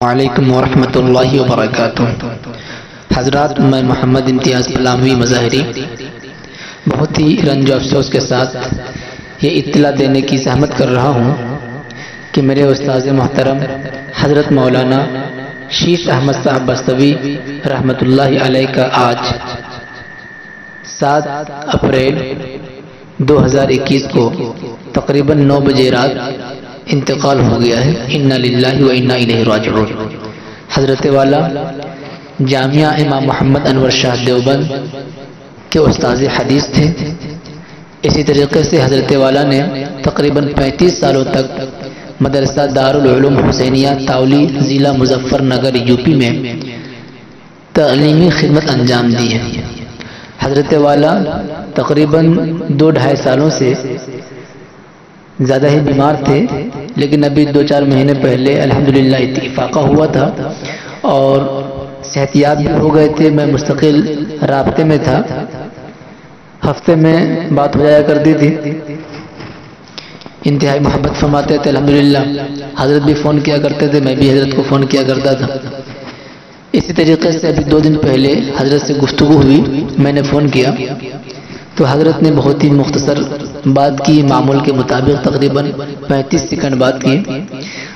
وعلیکم ورحمۃ اللہ وبرکاتہ۔ حضرات، میں محمد امتیاز پلاوی مظاہری بہت ہی رنج و افسوس کے ساتھ یہ اطلاع دینے کی زحمت کر رہا ہوں کہ میرے استاذ محترم حضرت مولانا شیخ احمد صاحب بستوی رحمۃ اللہ علیہ کا آج 7 اپریل 2021 کو تقریباً 9 بجے رات انتقال ہو گیا ہے۔ انا للہ و انا الیہ راجعون۔ حضرت والا جامعہ امام محمد انور شاہ دیوبند کے استاذ حدیث تھے۔ اسی طریقے سے حضرت والا نے تقریباً 35 سالوں تک مدرسہ دارالعلوم حسینیہ تاولی ضلع مظفر نگر یو پی میں تعلیمی خدمت انجام دی ہے۔ حضرت والا تقریباً 2-2.5 سالوں سے زیادہ ہی بیمار تھے، لیکن ابھی 2-4 مہینے پہلے الحمدللہ اتفاقہ ہوا تھا اور صحت یاب بھی ہو گئے تھے۔ میں مستقل رابطے میں تھا، ہفتے میں بات ہو جایا کرتی تھی، انتہائی محبت فرماتے تھے الحمدللہ۔ حضرت بھی فون کیا کرتے تھے، میں بھی حضرت کو فون کیا کرتا تھا۔ اسی طریقے سے ابھی 2 دن پہلے حضرت سے گفتگو ہوئی، میں نے فون کیا تو حضرت نے بہت ہی مختصر بات کی، معمول کے مطابق تقریباً 35 سیکنڈ بات کی،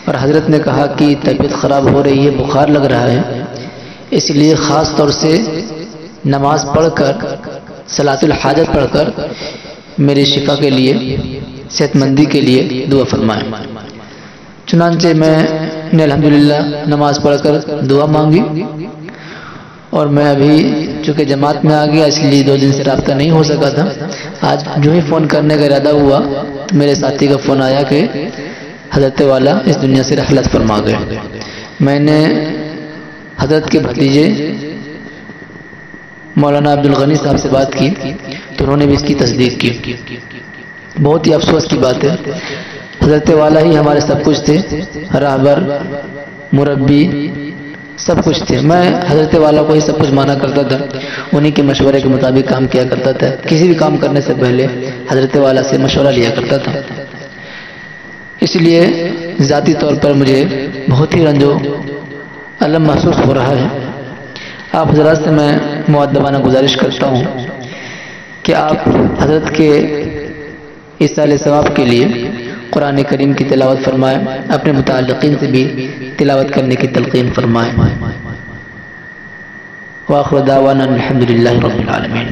اور حضرت نے کہا کہ طبیعت خراب ہو رہی ہے، بخار لگ رہا ہے، اس لیے خاص طور سے نماز پڑھ کر صلاۃ الحاجت پڑھ کر میری شفا کے لیے، صحت مندی کے لیے دعا فرمائیں۔ چنانچہ میں نے الحمدللہ نماز پڑھ کر دعا مانگی، اور میں ابھی چونکہ جماعت میں آ گیا اس لیے 2 دن سے رابطہ نہیں ہو سکا تھا۔ آج جو ہی فون کرنے کا ارادہ ہوا تو میرے ساتھی کا فون آیا کہ حضرت والا اس دنیا سے رحلت فرما گئے۔ میں نے حضرت کے بھتیجے مولانا عبدالغنی صاحب سے بات کی تو انہوں نے بھی اس کی تصدیق کی۔ بہت ہی افسوس کی بات ہے، حضرت والا ہی ہمارے سب کچھ تھے، راہبر، مربی، سب کچھ تھے۔ میں حضرت والا کو ہی سب کچھ مانا کرتا تھا، انہی کے مشورے کے مطابق کام کیا کرتا تھا۔ کسی بھی کام کرنے سے پہلے حضرت والا سے مشورہ لیا کرتا تھا۔ اس لیے ذاتی طور پر مجھے بہت ہی رنج و الم محسوس ہو رہا ہے۔ آپ حضرات سے میں مؤدبانہ گزارش کرتا ہوں کہ آپ حضرت کے ایصال ثواب کے لیے قرآن کریم کی تلاوت فرمائیں، اپنے متعلقین سے بھی تلاوت کرنے کی تلقین فرمائیں۔ وآخر دعوانا الحمدللہ رب العالمین۔